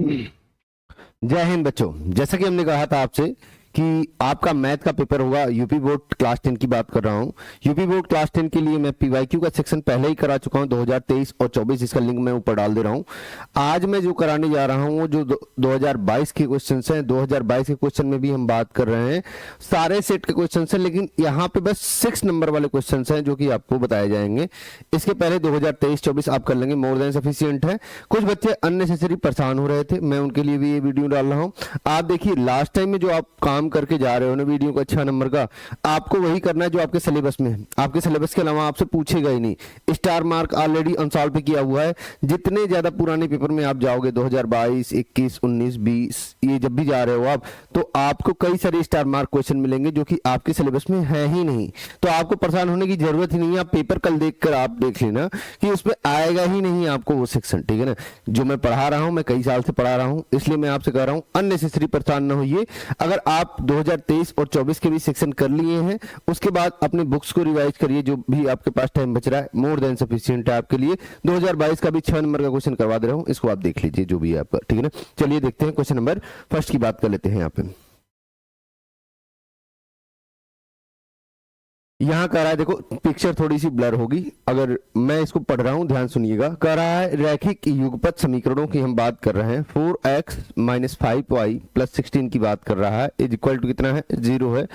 जय हिंद बच्चों। जैसा कि हमने कहा था आपसे कि आपका मैथ का पेपर होगा, यूपी बोर्ड क्लास 10 की बात कर रहा हूं। यूपी बोर्ड क्लास 10 के लिए मैं पीवाईक्यू का सेक्शन पहले ही करा चुका हूं 2023 और 24, इसका लिंक मैं ऊपर डाल दे रहा हूं। आज मैं जो कराने जा रहा हूं वो जो 2022 के क्वेश्चन हैं, 2022 के क्वेश्चन में भी हम बात कर रहे हैं, सारे सेट के क्वेश्चन हैं, लेकिन यहाँ पे बस 6 नंबर वाले क्वेश्चन हैं जो कि आपको बताए जाएंगे। इसके पहले 2023-24 आप कर लेंगे, मोर देन सफिशियंट है। कुछ बच्चे अननेसेसरी परेशान हो रहे थे, मैं उनके लिए भी ये वीडियो डाल रहा हूँ। आप देखिए, लास्ट टाइम में जो आप काम करके जा रहे हो ना वीडियो का अच्छा नंबर का, आपको वही करना है जो आपके सिलेबस में है। आपके सिलेबस के अलावा आपसे पूछेगा ही नहीं। स्टार मार्क ऑलरेडी अनसॉल्व पे किया हुआ है। जितने ज्यादा पुराने पेपर में आप जाओगे 2022, 21, 19, 20, ये जब भी जा रहे हो आप, तो आपको कई सारे स्टार मार्क क्वेश्चन मिलेंगे जो कि आपके सिलेबस में है ही नहीं। तो आपको परेशान होने की जरूरत ही नहीं है। आप पेपर कल देखकर आप देख लेना कि उसमें आएगा ही नहीं आपको वो सेक्शन, ठीक है ना। जो मैं पढ़ा रहा हूं, मैं कई साल से पढ़ा रहा हूं, इसलिए मैं आपसे कह रहा हूं अननेसेसरी परेशान ना होइए। अगर आप 2023 और 24 के भी सेक्शन कर लिए हैं, उसके बाद अपने बुक्स को रिवाइज करिए, जो भी आपके पास टाइम बच रहा है मोर देन सफिशिएंट है आपके लिए। 2022 का भी 6 नंबर का क्वेश्चन करवा दे रहा हूं, इसको आप देख लीजिए जो भी है आपका, ठीक है ना। चलिए देखते हैं, क्वेश्चन नंबर फर्स्ट की बात कर लेते हैं। यहाँ पे यहाँ कह रहा है, देखो पिक्चर थोड़ी सी ब्लर होगी, अगर मैं इसको पढ़ रहा हूं ध्यान सुनिएगा। कह रहा है रैखिक युगपत समीकरणों की हम बात कर रहे हैं। 4x - 5y + 16 की बात कर रहा है, इज इक्वल टू कितना है, 0 है।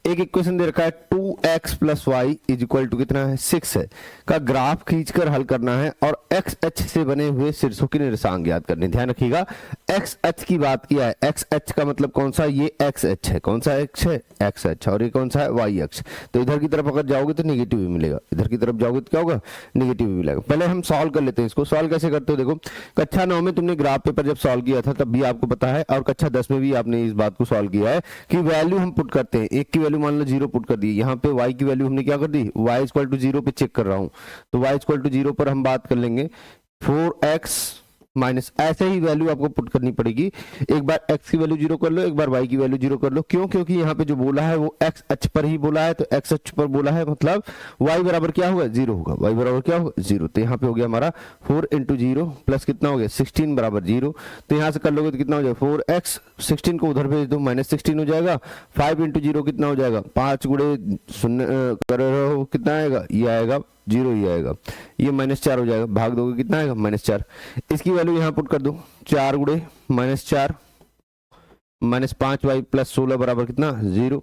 एक इक्वेशन दे रखा है 2x + y is equal to कितना है, 6 है। का ग्राफ खींचकर हल करना है और x अक्ष से बने हुए शीर्षों की निर्देशांक ज्ञात करने। ध्यान रखिएगा, x अक्ष की बात किया है। x अक्ष का मतलब कौन सा, ये x अक्ष है। कौन सा अक्ष है, x अक्ष। और ये कौन सा है, y अक्ष। तो इधर की तरफ अगर जाओगे तो नेगेटिव ही मिलेगा, इधर की तरफ जाओगे तो क्या होगा, नेगेटिव ही मिलेगा। पहले हम सॉल्व कर लेते हैं इसको। सॉल्व कैसे करते हो, देखो कक्षा 9 में तुमने ग्राफ पेपर जब सॉल्व किया था तब भी आपको पता है, और कक्षा 10 में भी आपने इस बात को सॉल्व किया है कि वैल्यू हम पुट करते हैं। एक की वैल्यू मान लो 0 पुट कर दी, यहाँ पे y की वैल्यू हमने क्या कर दी, y = 0 पे चेक कर रहा हूं, तो y = 0 पर हम बात कर लेंगे 4x माइनस, ऐसे ही वैल्यू आपको पुट करनी पड़ेगी। एक बार x की वैल्यू 0 कर लो, एक बार y की वैल्यू 0 कर लो। क्यों, क्योंकि यहाँ पे जो बोला है वो x अक्ष पर ही बोला है, तो x अक्ष पर बोला है मतलब y बराबर क्या होगा, 0 होगा। y बराबर क्या होगा, 0। तो यहाँ पे हो गया हमारा 4 × 0 प्लस कितना हो गया, 16 बराबर 0। तो यहाँ से कर लोगे तो कितना हो जाएगा, 4x, 16 को उधर भेज दो, -16 हो जाएगा। 5 × 0 कितना हो जाएगा, 5 गुणे 0 कर रहे हो, कितना आएगा, ये आएगा 0 ही आएगा। ये -4 हो जाएगा, भाग दोगे कितना आएगा, -4। इसकी वैल्यू यहाँ पुट कर दो, 4 गुणे -4 -5y + 16 बराबर कितना, 0।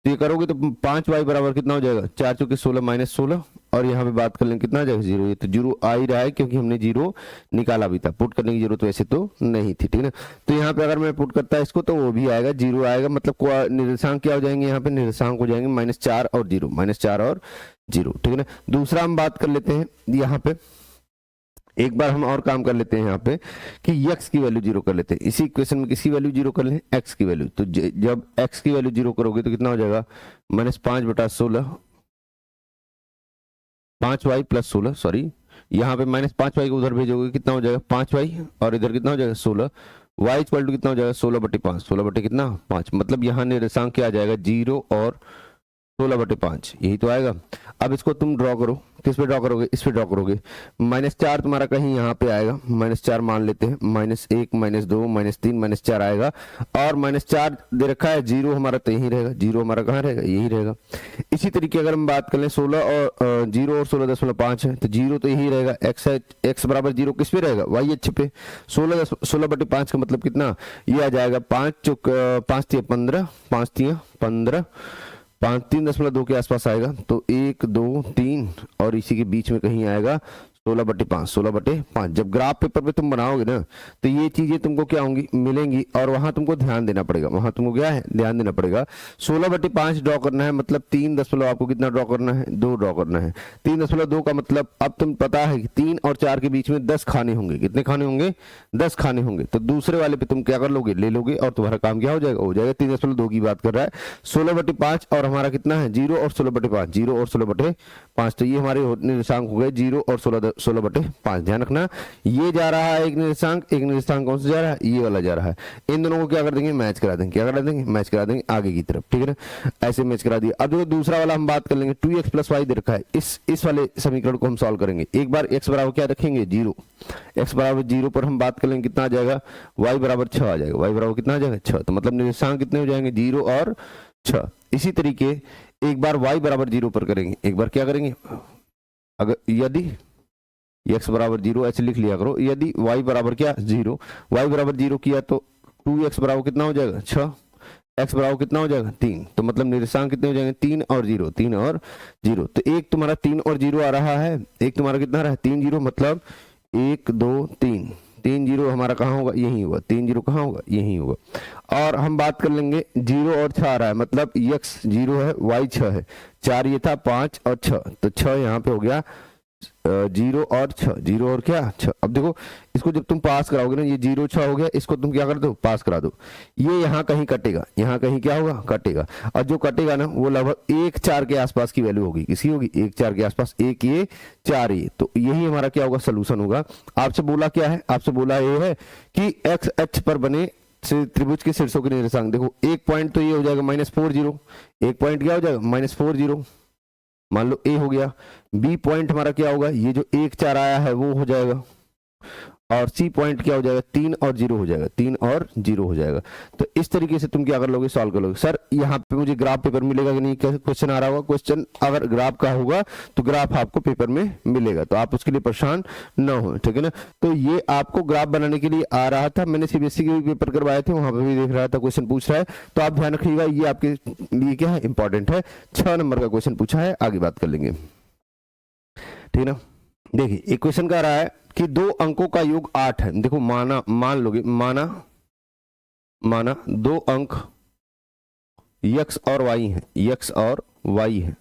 तो ये करोगे तो 5y बराबर कितना हो जाएगा, 4 × 16 -16, और यहाँ पे बात कर लेंगे कितना आ जाएगा, 0। ये तो 0 आ ही रहा है क्योंकि हमने 0 निकाला भी था, पुट करने की जरूरत वैसे तो नहीं थी, ठीक है। तो यहाँ पे अगर मैं पुट करता है इसको तो वो भी आएगा, 0 आएगा। मतलब निर्देशांक क्या हो जाएंगे, यहाँ पे निर्देशांक हो जाएंगे -4 और 0, -4 और 0, ठीक है ना। दूसरा हम बात कर लेते हैं, यहाँ पे एक बार हम और काम कर लेते हैं यहाँ पे कि x की वैल्यू 0 कर लेते हैं। इसी इक्वेशन में किसकी वैल्यू 0 कर लें, x की वैल्यू। तो जब x की वैल्यू 0 करोगे तो कितना हो जाएगा, -5/16, 5y + 16, सॉरी यहाँ पे -5y को उधर भेजोगे कितना हो जाएगा, 5y, और इधर कितना हो जाएगा, 16। y = कितना हो जाएगा, 16/5, 16 कितना 5। मतलब यहाँ निर्देशांक क्या आ जाएगा, 0 और 16/5, यही तो आएगा। अब इसको तुम ड्रॉ करो, किस पे ड्रॉ करोगे, इस पे ड्रॉ करोगे। -4 तुम्हारा कहीं यहाँ पे आएगा, -4 मान लेते हैं, -1 -2 -3 -4 आएगा, और -4 दे रखा है, 0 हमारा तो यही रहेगा, 0 हमारा कहाँ रहेगा, यही रहेगा। इसी तरीके अगर हम बात कर लें 16 और 0 और 16.5 है, तो 0 तो यही रहेगा। x बराबर 0 किस पे रहेगा, y अक्ष पे। 16/5 का मतलब कितना, ये आ जाएगा 5 × 5 = 15, 5 × 15, 5 3.2 के आसपास आएगा। तो 1 2 3 और इसी के बीच में कहीं आएगा 16/5, 16/5। जब ग्राफ पेपर पे तुम बनाओगे ना तो ये चीजें तुमको क्या होंगी, मिलेंगी, और वहां तुमको ध्यान देना पड़ेगा, वहां तुमको क्या है, ध्यान देना पड़ेगा। 16/5 ड्रॉ करना है, मतलब 3 दशमलव आपको कितना ड्रॉ करना है, 2 ड्रॉ करना है। 3.2 का मतलब अब तुम पता है कि 3 और 4 के बीच में 10 खाने होंगे। कितने खाने होंगे, 10 खाने होंगे। तो दूसरे वाले पे तुम क्या कर लोगे, ले लोगे, और तुम्हारा काम क्या हो जाएगा, हो जाएगा। 3.2 की बात कर रहा है, 16/5, और हमारा कितना है, 0 और 16/5, 0 और 16/5। तो ये हमारे निर्देशांक हो गए 0 और 16 16/5। ध्यान रखना ये जा रहा है एक निर्देशांक कौन सा जा रहा है, ये वाला जा रहा है। इन दोनों को क्या कर देंगे, मैच करा देंगे। क्या करा देंगे, मैच करा देंगे आगे की तरफ, ठीक है ना, ऐसे मैच करा दिया। अब देखो दूसरा वाला हम बात कर लेंगे, 2x + y दे रखा है। इस वाले समीकरण को हम सॉल्व करेंगे। एक बार x बराबर क्या रखेंगे, 0। x बराबर 0 पर हम बात कर लेंगे कितना आ जाएगा, y बराबर 6 आ जाएगा। y बराबर कितना आ जाएगा, 6। तो मतलब निर्देशांक कितने हो जाएंगे, 0 और 6। इसी तरीके एक बार y बराबर 0 पर करेंगे। एक बार क्या करेंगे, अगर यदि x बराबर 0 ऐसे लिख लिया करो, यदि y बराबर क्या 0, y बराबर 0 किया तो 2x बराबर कितना हो जाएगा, 6। x बराबर कितना हो जाएगा, 3। तो मतलब निर्देशांक कितने हो जाएंगे, 3 और 0, 3 और 0। तो एक तुम्हारा 3 और 0 आ रहा है, एक तुम्हारा कितना आ रहा है, 3 0। मतलब 1 2 3, 3 0 हमारा कहाँ होगा, यही होगा। 3 0 कहाँ होगा, यही होगा। और हम बात कर लेंगे 0 और 6 आ रहा है, मतलब x 0 है, y 6 है। 4 ये था, 5 और 6, तो 6 यहाँ पे हो गया 0 और 6, 0 और क्या 6। अब देखो इसको जब तुम पास कराओगे ना, ये 0 6 हो गया, इसको तुम क्या कर दो, पास करा दो। ये यहाँ कहीं कटेगा, यहाँ कहीं क्या होगा, कटेगा। और जो कटेगा ना वो लगभग 1 4 के आसपास की वैल्यू होगी। किसी होगी 1 4 के आसपास, 1 ये 4 ये। तो यही हमारा क्या होगा, सोल्यूशन होगा। आपसे बोला क्या है, आपसे बोला ये है कि एक्स अक्ष पर बने त्रिभुज के शीर्षों के निर्देशांक। देखो एक पॉइंट तो ये हो जाएगा -40, एक पॉइंट क्या हो जाएगा, -40, मान लो ए हो गया। बी पॉइंट हमारा क्या होगा, ये जो 1 4 आया है वो हो जाएगा। और सी पॉइंट क्या हो जाएगा, 3 और 0 हो जाएगा, 3 और 0 हो जाएगा। तो इस तरीके से तुम क्या कर लोगे, सॉल्व कर लोगे। सर यहाँ पे मुझे ग्राफ पेपर मिलेगा कि नहीं, कैसे क्वेश्चन आ रहा होगा। क्वेश्चन अगर ग्राफ का होगा तो ग्राफ आपको पेपर में मिलेगा, तो आप उसके लिए परेशान न हो, ठीक है ना। तो ये आपको ग्राफ बनाने के लिए आ रहा था, मैंने सीबीएसई के भी पेपर करवाए थे, वहां पर भी देख रहा था क्वेश्चन पूछ रहा है। तो आप ध्यान रखिएगा, ये आपके लिए क्या है, इंपॉर्टेंट है। 6 नंबर का क्वेश्चन पूछा है, आगे बात कर लेंगे, ठीक है ना। देखिए एक क्वेश्चन कह रहा है कि 2 अंकों का योग 8 है। देखो मान लोगे, माना 2 अंक x और y है, x और y है।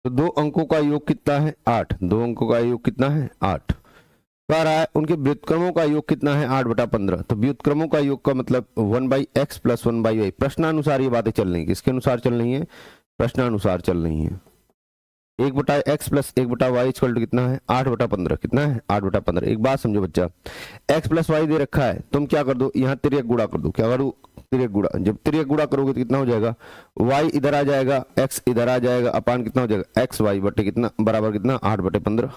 तो 2 अंकों का योग कितना है, 8। 2 अंकों का योग कितना है, 8। कह रहा है उनके व्युत्क्रमों का योग कितना है, 8/15। तो व्युत्क्रमों का योग का मतलब 1/x + 1/y। प्रश्नानुसार ये बातें चल रही है, किसके अनुसार चल रही है, प्रश्नानुसार चल रही है। 1/x + 1/y = कितना है, 8/15। कितना है, 8/15। एक बात समझो बच्चा, x + y दे रखा है, तुम क्या कर दो, यहाँ तिर्यक गुणा कर दो। क्या करो, तिर्यक गुणा। जब तिर्यक गुणा करोगे तो कितना हो जाएगा, y इधर आ जाएगा, x इधर आ जाएगा, अपान कितना हो जाएगा, xy बटे कितना बराबर कितना, 8/15।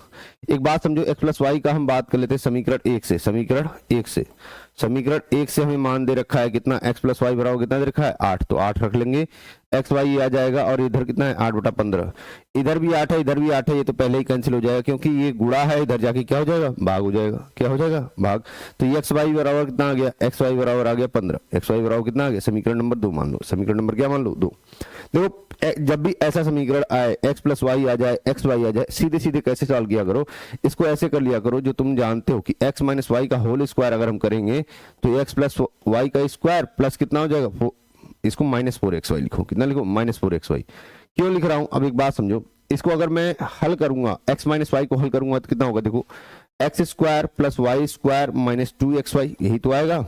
एक बात समझो, x + y का हम बात कर लेते हैं समीकरण 1 से। समीकरण 1 से, समीकरण 1 से हमें मान दे रखा है कितना, x + y बराबर कितना दे रखा है, 8। तो 8 रख लेंगे, एक्स वाई आ जाएगा, और इधर कितना है, 8/15। इधर भी 8 है, इधर भी 8 है, ये तो पहले ही कैंसिल हो जाएगा, क्योंकि ये गुणा है, इधर जाके क्या हो जाएगा, भाग हो जाएगा। क्या हो जाएगा, भाग। तो एक्स वाई बराबर कितना आ गया, एक्स वाई बराबर आ गया 15। एक्स वाई बराबर कितना आ गया, समीकरण नंबर 2 मान लो। समीकरण नंबर क्या मान लो, 2। देखो जब भी ऐसा समीकरण आए, x + y आ जाए, x y आ जाए, सीधे सीधे कैसे सॉल्व किया करो, इसको ऐसे कर लिया करो जो तुम जानते हो कि x - y का होल स्क्वायर अगर हम करेंगे तो x + y का स्क्वायर प्लस कितना हो जाएगा, इसको -4xy लिखो। कितना लिखो, -4xy। क्यों लिख रहा हूं, अब एक बात समझो, इसको अगर मैं हल करूंगा, x - y को हल करूंगा तो कितना होगा, देखो x² + y² - 2xy, यही तो आएगा।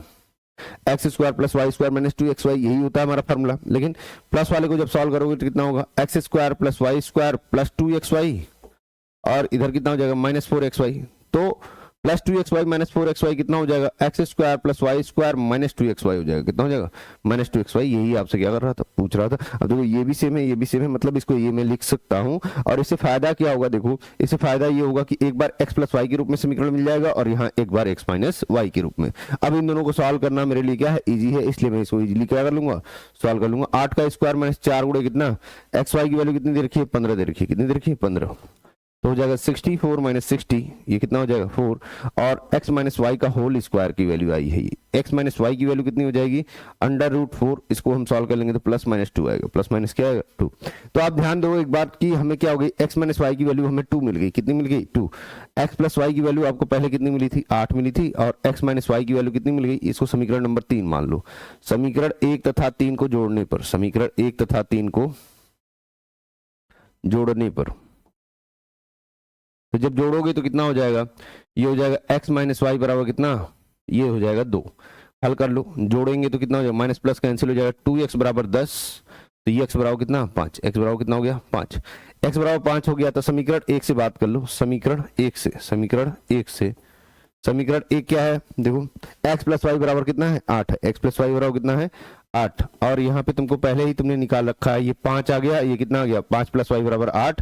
x² + y² - 2xy, यही होता है हमारा फॉर्मूला। लेकिन प्लस वाले को जब सॉल्व करोगे तो कितना होगा, x² + y² + 2xy, और इधर कितना हो जाएगा, -4xy। तो +2xy - 4xy कितना हो जाएगा, x² + y² - 2xy हो जाएगा। कितना हो जाएगा, -2xy। यही आपसे क्या कर रहा था, पूछ रहा था। अब देखो ये भी सेम है, ये भी सेम है, मतलब इसको ये मैं लिख सकता हूं। और इससे फायदा क्या होगा, देखो इससे फायदा ये होगा कि एक बार x + y के रूप में समीकरण मिल जाएगा, और यहाँ एक बार x - y के रूप में। अब इन दोनों को सॉल्व करना मेरे लिए क्या है, इजी है, इसलिए मैं इसको इजीली क्या कर लूंगा, सॉल्व कर लूंगा। 8 का स्क्वायर -4 गुणे कितना, xy की वैल्यू कितनी दे रखी है, 15 दे रखी है। कितनी दे रखी है, 15। तो हो जाएगा 64 - 60, ये कितना हो जाएगा, 4। और x - y का होल स्क्वायर की वैल्यू आई है, ये x - y की वैल्यू कितनी हो जाएगी, √4। इसको हम सॉल्व कर लेंगे तो +-2 आएगा, + क्या आएगा, 2। तो आप ध्यान दो एक बात की, हमें क्या हो गई, x - y की वैल्यू हमें 2 मिल गई। कितनी मिल गई, 2। x + y की वैल्यू आपको पहले कितनी मिली थी, 8 मिली थी, और x - y की वैल्यू कितनी मिल गई, इसको समीकरण नंबर 3 मान लो। समीकरण 1 तथा 3 को जोड़ने पर, समीकरण 1 तथा 3 को जोड़ने पर, तो जब जोड़ोगे तो कितना हो जाएगा, ये हो जाएगा x - y बराबर कितना, ये हो जाएगा 2। हल कर लो, जोड़ेंगे तो कितना हो जाएगा, माइनस प्लस कैंसिल हो जाएगा, 2x बराबर 10, तो ये x बराबर कितना 5, x बराबर कितना हो गया 5, x बराबर 5 हो गया। तो समीकरण 1 से बात कर लो, समीकरण 1 से, समीकरण 1 से, समीकरण 1 क्या है देखो, x प्लस वाई बराबर कितना है 8 है, x प्लस वाई बराबर कितना है 8, और यहाँ पे तुमको पहले ही तुमने निकाल रखा है, ये 5 आ गया, ये कितना आ गया 5 प्लस वाई बराबर 8,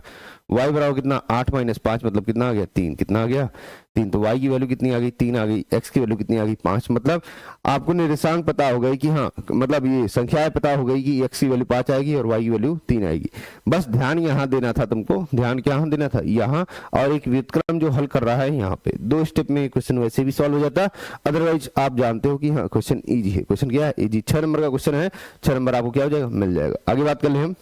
y बराबर कितना 8 माइनस 5 मतलब कितना आ गया 3, कितना आ गया 3, तो y की वैल्यू कितनी आ गई 3 आ गई, x की वैल्यू कितनी आ गई 5। मतलब आपको निर्देशांक पता हो गई कि हाँ, मतलब ये संख्याएं पता हो गई कि x की वैल्यू 5 आएगी और y की वैल्यू 3 आएगी। बस ध्यान यहाँ देना था तुमको, ध्यान क्या देना था यहाँ, और एक व्युत्क्रम जो हल कर रहा है यहाँ पे 2 स्टेप में क्वेश्चन वैसे भी सॉल्व हो जाता, अदरवाइज आप जानते हो कि हाँ क्वेश्चन इजी है। क्वेश्चन क्या है इजी, 6 नंबर का क्वेश्चन है, 6 नंबर आपको क्या हो जाएगा मिल जाएगा। आगे बात कर ले हम,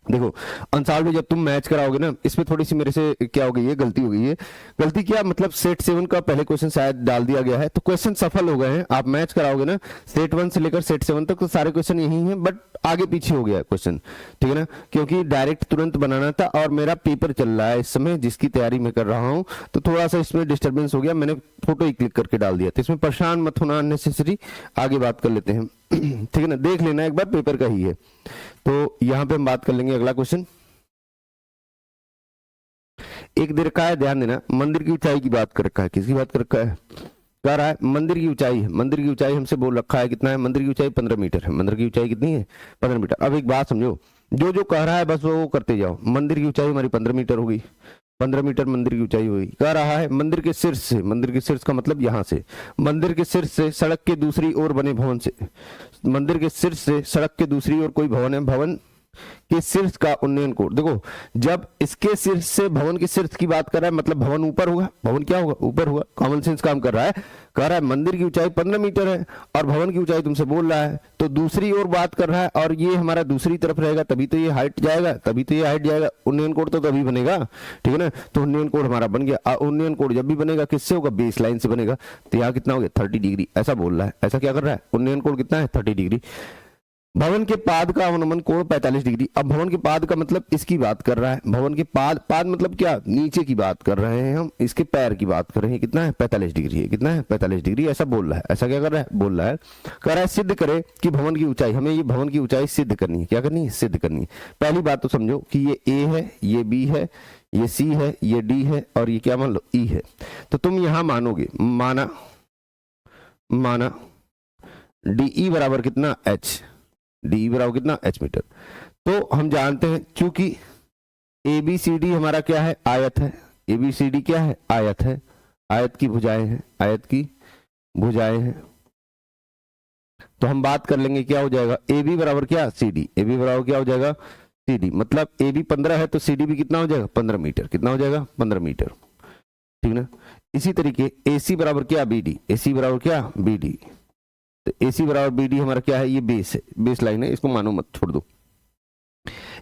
देखो अंसार में जब तुम मैच कराओगे ना, इसमें थोड़ी सी मेरे से क्या हो गई है, गलती हो गई है। गलती क्या, मतलब सेट 7 का पहले क्वेश्चन शायद डाल दिया गया है, तो क्वेश्चन सफल हो गए हैं। आप मैच कराओगे ना सेट 1 से लेकर सेट 7 तक तो सारे क्वेश्चन यही हैं, बट आगे पीछे हो गया क्वेश्चन, ठीक है ना, क्योंकि डायरेक्ट तुरंत बनाना था और मेरा पेपर चल रहा है इस समय जिसकी तैयारी मैं कर रहा हूँ, तो थोड़ा सा इसमें डिस्टर्बेंस हो गया, मैंने फोटो ही क्लिक करके डाल दिया, तो इसमें परेशान मत होना अननेसेसरी। आगे बात कर लेते हैं ठीक है ना, देख लेना एक बार, पेपर का ही है। तो यहाँ पे हम बात कर लेंगे अगला क्वेश्चन, एक दे रखा है, ध्यान देना, मंदिर की ऊंचाई की बात कर रखा है, किसकी बात कर रखा है, कह रहा है मंदिर की ऊंचाई है, मंदिर की ऊंचाई हमसे बोल रखा है कितना है, मंदिर की ऊंचाई 15 मीटर है, मंदिर की ऊंचाई कितनी है 15 मीटर। अब एक बात समझो, जो जो कह रहा है बस वो करते जाओ, मंदिर की ऊंचाई हमारी 15 मीटर होगी, 15 मीटर मंदिर की ऊंचाई हुई, कह रहा है मंदिर के शीर्ष से, मंदिर के शीर्ष का मतलब यहाँ से, मंदिर के शीर्ष से सड़क के दूसरी ओर बने भवन से, मंदिर के शीर्ष से सड़क के दूसरी ओर कोई भवन है, भवन के शीर्ष का उन्नयन कोण। देखो जब इसके शीर्ष से भवन के शीर्ष की बात कर रहा है मतलब भवन ऊपर होगा, भवन क्या होगा ऊपर होगा, कॉमन सेंस काम कर रहा है। कह रहा है मंदिर की ऊंचाई 15 मीटर है और भवन की ऊंचाई तुमसे बोल रहा है, तो दूसरी ओर बात कर रहा है और ये हमारा दूसरी तरफ रहेगा, तभी तो ये हाइट जाएगा, तभी तो ये हाइट जाएगा, उन्नयन कोण तो तभी बनेगा, ठीक है ना। तो उन्नयन कोण हमारा बन गया, उन्नयन कोण जब भी बनेगा किससे होगा, बेस लाइन से बनेगा, तो यहाँ कितना हो गया 30 डिग्री, ऐसा बोल रहा है, ऐसा क्या कर रहा है, उन्नयन कोण कितना है 30 डिग्री। भवन के पाद का अवनमन कोण 45 डिग्री। अब भवन के पाद का मतलब इसकी बात कर रहा है, भवन के पाद, पाद मतलब क्या, नीचे की बात कर रहे हैं हम, इसके पैर की बात कर रहे हैं, कितना है 45 डिग्री है, कितना है 45 डिग्री, ऐसा बोल रहा है। ऐसा क्या कर रहा है, बोल रहा है, कह रहा है सिद्ध करे कि भवन की ऊंचाई, हमें ये भवन की ऊंचाई सिद्ध करनी है, क्या करनी है, सिद्ध करनी है। पहली बात तो समझो कि ये ए है, ये बी है, ये सी है, ये डी है और ये क्या मान लो ई है। तो तुम यहां मानोगे, माना माना डी बराबर कितना एच, डी बराबर कितना एच मीटर। तो हम जानते हैं चूंकि ए बी सी डी हमारा क्या है, आयत है, ए बी सी डी क्या है, आयत है, आयत की भुजाएं हैं, आयत की भुजाएं हैं। तो हम बात कर लेंगे क्या हो जाएगा, ए बी बराबर क्या सी डी, ए बी बराबर क्या हो जाएगा सी डी, मतलब ए बी 15 है तो सी डी भी कितना हो जाएगा 15 मीटर, कितना हो जाएगा 15 मीटर, ठीक ना। इसी तरीके ए सी बराबर क्या बी डी, ए सी बराबर क्या बी डी, तो AC बराबर BD हमारा क्या है, ये बेस है, बेस लाइन है, इसको मानो मत, छोड़ दो।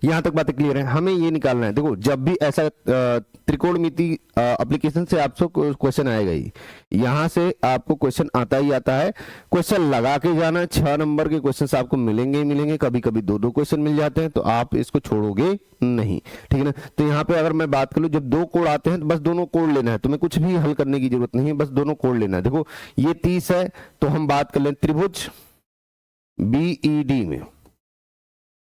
यहां तक बातें क्लियर है। हमें ये निकालना है, देखो जब भी ऐसा त्रिकोणमिति एप्लीकेशन से आपको क्वेश्चन आएगा ही, यहां से आपको क्वेश्चन आता ही आता है, क्वेश्चन लगा के जाना, 6 नंबर के क्वेश्चन आपको मिलेंगे ही मिलेंगे, कभी कभी 2-2 क्वेश्चन मिल जाते हैं, तो आप इसको छोड़ोगे नहीं, ठीक है ना। तो यहाँ पे अगर मैं बात करूं, जब 2 कोण आते हैं तो बस दोनों कोण लेना है, तुम्हें कुछ भी हल करने की जरूरत नहीं है, बस दोनों कोण लेना है। देखो ये 30 है तो हम बात कर लें त्रिभुज BED में,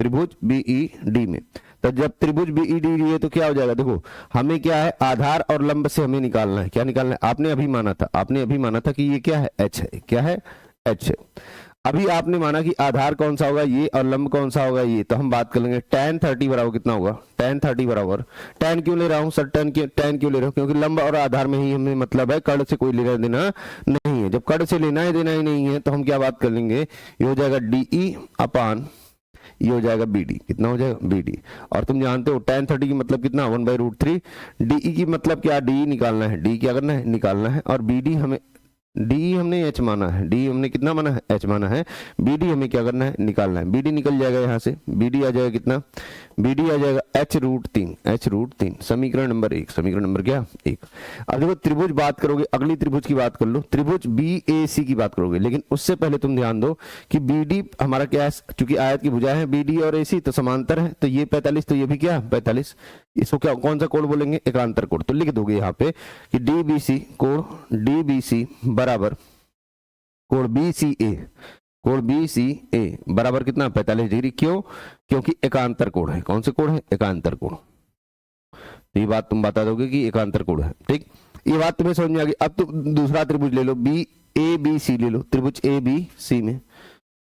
त्रिभुज BED में, तो जब त्रिभुज BED है तो क्या हो जाएगा, देखो हमें क्या है, आधार और लंब से हमें निकालना है, क्या निकालना है, आपने अभी माना था कि ये क्या है H है, क्या है H है। अभी आपने माना कि आधार कौन सा होगा ये और लंब कौन सा होगा ये, तो हम बात कर लेंगे tan 30 बराबर कितना होगा, tan 30 बराबर, tan क्यों ले रहा हूं सर, tan क्यों ले रहा हूं, क्योंकि लंब और आधार में ही हमें मतलब है, कर्ण से कोई लेना देना नहीं है। जब कर्ण से लेना ही देना ही नहीं है तो हम क्या बात कर लेंगे, ये हो जाएगा DE अपान ये हो जाएगा BD, कितना हो जाएगा BD। और तुम जानते हो tan 30 की मतलब कितना 1/√3, DE की मतलब क्या, DE निकालना है, D क्या करना है, निकालना है, और BD हमें, डी हमने H माना है, डी हमने कितना माना है H माना है, BD हमें क्या करना है, निकालना है। BD निकल जाएगा यहाँ से, BD आ जाएगा कितना, BD आ जाएगा H√3, समीकरण नंबर 1, समीकरण नंबर क्या 1। अब देखो त्रिभुज बात करोगे, अगली त्रिभुज की बात कर लो, त्रिभुज BAC की बात करोगे, लेकिन उससे पहले तुम ध्यान दो कि BD हमारा क्या है, चूंकि आयत की भुजा है BD और AC तो समांतर है, तो ये 45 तो ये भी क्या 45, इसको क्या कौन सा कोण बोलेंगे, एकांतर कोण। तो लिख दोगे यहाँ पे कि DBC कोण DBC बराबर कोण BCA, कोण बी सी ए बराबर कितना 45 डिग्री। क्यों? क्योंकि एकांतर कोण है। कौन से कोण है? एकांतर कोण। तो ये बात तुम बता दोगे कि एकांतर कोण है। ठीक, ये बात तुम्हें समझ में आ गई। अब तुम दूसरा त्रिभुज ले लो, बी ए बी सी ले लो। त्रिभुज ए बी सी में,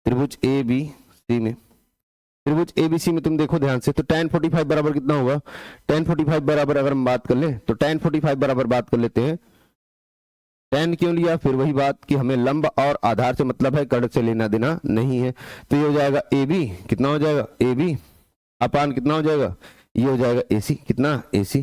त्रिभुज ए बी सी में, त्रिभुज एबीसी में तुम देखो ध्यान से, तो tan 45 बराबर कितना होगा? tan 45 बराबर अगर हम बात कर ले तो tan 45 बराबर बात कर लेते हैं। tan क्यों लिया? फिर वही बात कि हमें लंब और आधार से मतलब है, कड़ से लेना देना नहीं है। तो ये हो जाएगा ए बी, कितना हो जाएगा? ए बी अपान कितना हो जाएगा? ये हो जाएगा AC, कितना? AC।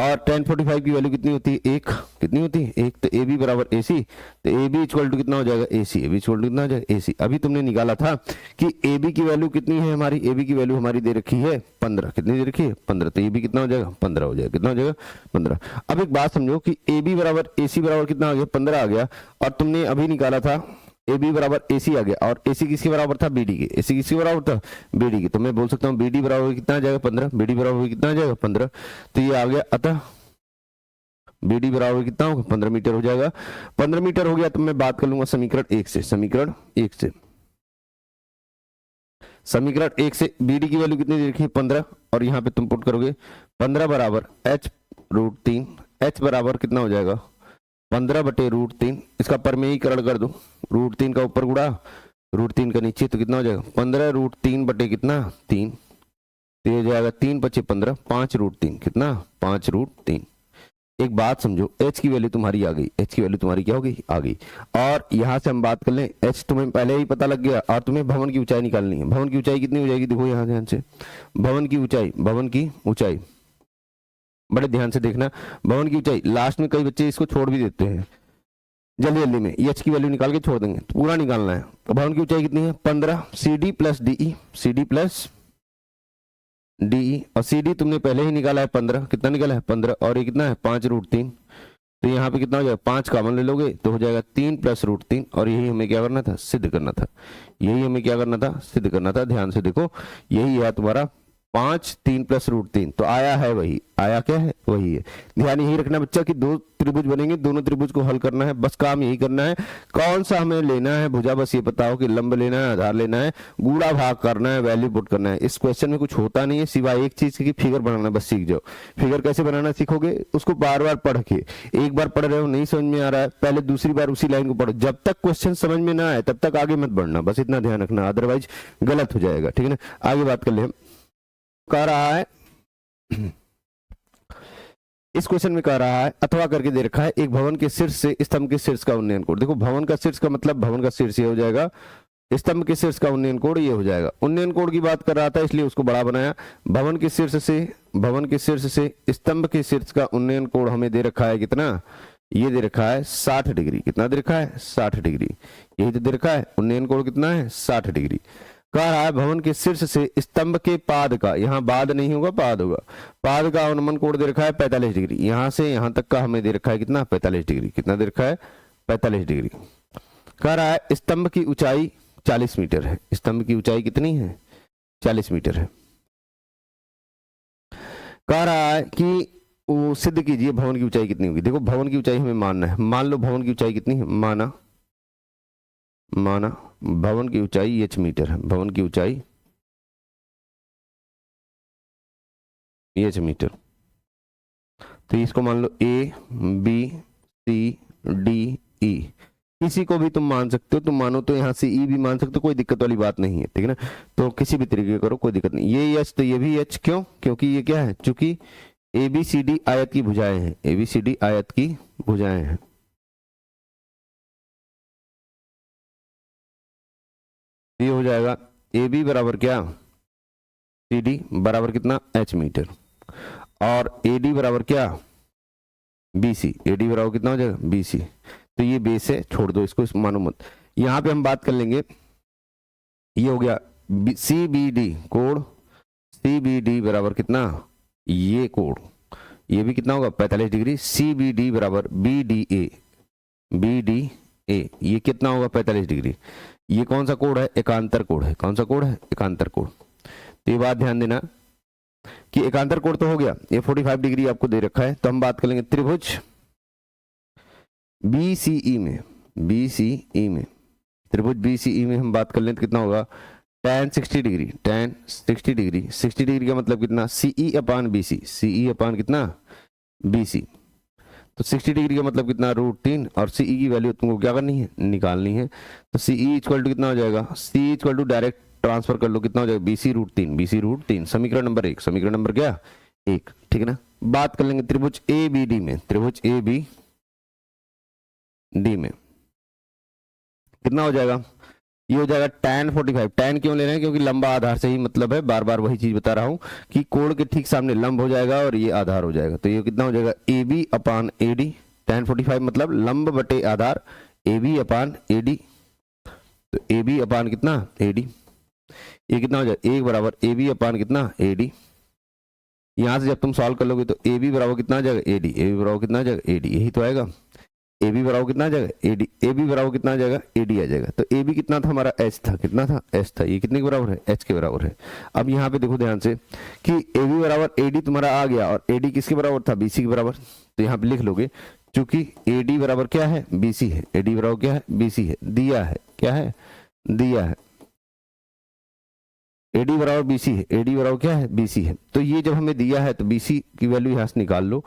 और tan 45 की वैल्यू कितनी होती है? 1। कितनी होती है? 1। तो AB बराबर AC, तो AB इक्वल टू कितना हो जाएगा? AC। AB इक्वल टू कितना हो जाएगा? AC। अभी तुमने निकाला था कि AB की वैल्यू कितनी है हमारी? AB की वैल्यू हमारी दे रखी है 15। कितनी दे रखी है? 15। तो AB कितना हो जाएगा? 15 हो जाएगा। कितना हो जाएगा? 15। अब एक बात समझो कि AB बराबर AC बराबर कितना आ गया? 15 आ गया। और तुमने अभी निकाला था AB बराबर AC आ गया, और AC किसके बराबर था? BD के। AC किसके बराबर था? BD के। तो मैं बोल सकता हूँ BD बराबर कितना आ जाएगा? 15। BD बराबर कितना आ जाएगा? 15। तो ये आ गया, अतः BD बराबर कितना होगा? 15 मीटर हो जाएगा। 15 मीटर हो गया तो मैं बात कर लूंगा समीकरण 1 से। समीकरण 1 से, समीकरण 1 से BD की वैल्यू कितनी दे रखी है? 15। और यहाँ पे तुम पुट करोगे 15 बराबर h√3। h बराबर कितना हो जाएगा? 15/√3। इसका परमेयीकरण कर दो, √3 का ऊपर गुणा √3 का नीचे, तो कितना हो जाएगा? 15√3 बटे कितना? 3। तो ये जाएगा 3 × 15, 5√3। कितना? 5√3। एक बात समझो, h की वैल्यू तुम्हारी आ गई। h की वैल्यू तुम्हारी क्या हो गई? आ गई। और यहां से हम बात कर लें, h तुम्हें पहले ही पता लग गया, और तुम्हें भवन की ऊंचाई निकालनी है। भवन की ऊंचाई कितनी हो जाएगी? देखो यहां ध्यान से, भवन की ऊंचाई, भवन की ऊंचाई बड़े ध्यान से देखना। भवन की ऊंचाई, लास्ट में कई बच्चे इसको छोड़ भी देते हैं जल्दी जल्दी में, एच की वैल्यू निकाल के छोड़ देंगे, तो पूरा निकालना है। तो भवन की ऊंचाई कितनी है? 15। CD plus DE, CD plus DE, और CD तुमने पहले ही निकाला है 15। कितना निकाला है? 15। और ये कितना है? 5√3। तो यहाँ पे कितना हो जाएगा? 5 कॉमन ले लोगे तो हो जाएगा 3 + √3। और यही हमें क्या करना था? सिद्ध करना था। यही हमें क्या करना था? सिद्ध करना था। ध्यान से देखो, यही है तुम्हारा 5, 3 + √3। तो आया है वही, आया क्या है? वही है। ध्यान यही रखना बच्चा कि दो त्रिभुज बनेंगे, दोनों त्रिभुज को हल करना है, बस काम यही करना है। कौन सा हमें लेना है भुजा, बस ये बताओ कि लंब लेना है, आधार लेना है, गुणा भाग करना है, वैल्यू पुट करना है। इस क्वेश्चन में कुछ होता नहीं है सिवाय एक चीज की, फिगर बनाना बस सीख जाओ। फिगर कैसे बनाना सीखोगे? उसको बार बार पढ़ के, एक बार पढ़ रहे हो नहीं समझ में आ रहा है, पहले दूसरी बार उसी लाइन को पढ़ो। जब तक क्वेश्चन समझ में ना आए तब तक आगे मत बढ़ना, बस इतना ध्यान रखना, अदरवाइज गलत हो जाएगा। ठीक है ना? आगे बात कर ले। कह रहा है इस क्वेश्चन में कह रहा है, अथवा करके दे रखा है, एक भवन के शीर्ष से स्तंभ के शीर्ष का उन्नयन कोण। देखो भवन का शीर्ष का मतलब, भवन का शीर्ष ये हो जाएगा, स्तंभ के शीर्ष का उन्नयन कोण ये हो जाएगा। उन्नयन कोण की बात कर रहा था इसलिए उसको बड़ा बनाया। भवन के शीर्ष से, भवन के शीर्ष से स्तंभ के शीर्ष का उन्नयन कोण हमें दे रखा है कितना? ये दे रखा है 60 डिग्री। कितना दे रखा है? 60 डिग्री। यही तो दे रखा है, उन्नयन कोण कितना है? 60 डिग्री। कह रहा है भवन के शीर्ष से स्तंभ के पाद का, यहाँ बाद नहीं होगा पाद होगा, पाद का अवनमन कोण दे रखा है 45 डिग्री। यहां से यहां तक का हमें दे रखा है कितना? 45 डिग्री। कितना दे रखा है? 45 डिग्री। कह रहा है स्तंभ की ऊंचाई 40 मीटर है। स्तंभ की ऊंचाई कितनी है? 40 मीटर है। कह रहा है कि वो सिद्ध कीजिए भवन की ऊंचाई कितनी होगी। देखो भवन की ऊंचाई हमें मानना है, मान लो भवन की ऊंचाई कितनी है? माना भवन की ऊंचाई h मीटर है। भवन की ऊंचाई h मीटर। तो इसको मान लो A B C D E, किसी को भी तुम मान सकते हो। तुम मानो तो यहाँ से E भी मान सकते हो, कोई दिक्कत वाली बात नहीं है। ठीक है ना? तो किसी भी तरीके करो, कोई दिक्कत नहीं। ये H तो ये भी H, क्यों? क्योंकि ये क्या है? चूंकि ABCD आयत की भुजाएं हैं, ABCD आयत की भुजाएं हैं। ये हो जाएगा AB बराबर क्या? CD बराबर कितना? H metre. और AD बराबर क्या? BC। AD बराबर कितना हो जाएगा? BC। तो ये बेस है, छोड़ दो इसको, इसको मानो मत। यहां पे हम बात कर लेंगे, ये हो गया CBD कोण। CBD बराबर कितना? ये कोण, ये भी कितना होगा? 45 डिग्री। CBD बराबर BDA, BDA ये कितना होगा? 45 डिग्री। ये कौन सा कोण है? एकांतर कोण है। कौन सा कोण है? एकांतर कोण। तो ये बात ध्यान देना कि एकांतर कोण तो हो गया, ये 45 डिग्री आपको दे रखा है। तो हम बात करेंगे त्रिभुज BCE में, BCE में त्रिभुज BCE में हम बात कर लें तो कितना होगा, tan 60 degree, tan 60 degree, 60 degree का मतलब कितना, CE अपान BC, CE अपान कितना BC, तो 60 डिग्री का मतलब कितना √3, और CE की वैल्यू तुमको क्या करनी है, निकालनी है। तो CE इक्वल टू कितना हो जाएगा, CE equal to direct transfer कर लो, कितना हो जाएगा BC √3, BC √3, समीकरण नंबर 1, समीकरण नंबर क्या 1, ठीक है ना। बात कर लेंगे त्रिभुज ABD में, त्रिभुज ABD में कितना हो जाएगा, ये हो जाएगा tan 45, tan क्यों ले रहे हैं, क्योंकि लंबा आधार से ही मतलब है, बार बार वही चीज बता रहा हूं कि कोण के ठीक सामने लंब हो जाएगा और ये आधार हो जाएगा, तो ये कितना हो जाएगा AB अपान AD, tan 45 मतलब लंब बटे आधार, AB अपान AD, तो AB अपान कितना AD, ये कितना हो जाएगा 1 बराबर AB अपान कितना AD। यहां से जब तुम सॉल्व कर लोगे तो AB बराबर कितना आ जाएगा AD, AB बराबर कितना आ जाएगा AD, यही तो आएगा। AB बराबर कितना आ जाएगा AD, AB बराबर कितना आ जाएगा AD आ जाएगा। तो AB कितना था हमारा H था, कितना था H था, ये कितने के बराबर है H के बराबर है। अब यहाँ पे देखो ध्यान से कि AB बराबर AD तुम्हारा आ गया, और AD किसके बराबर था, BC के बराबर, तो यहाँ पे लिख लोगे क्योंकि AD बराबर क्या है BC है, AD बराबर क्या है BC है, दिया है, क्या है दिया है, AD बराबर BC है, AD बराबर क्या है BC है। तो ये जब हमें दिया है तो BC की वैल्यू यहाँ से निकाल लो,